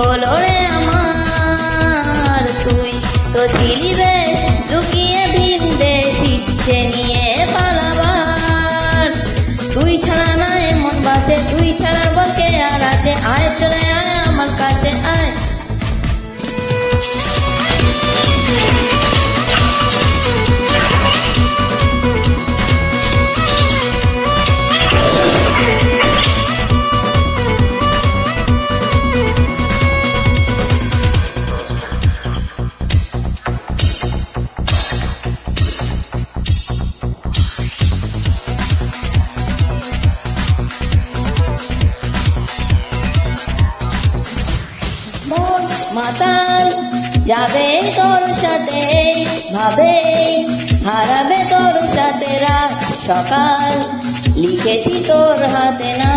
হলো রে আমার, তুই তো ছিলি বেশ লুকিয়ে ভিন দেশ ইচ্ছে নিয়ে পালাবার। তুই ছাড়া নাই মন বাঁচে, তুই ছাড়া বলকে আর আছে, আয় চলে আয় আমার কাছে আয়। মাতাল যাবে তোর সাথে ভাবে, হারাবে তোর সাথে রাত সকাল, লিখেছি তোর হাতে না।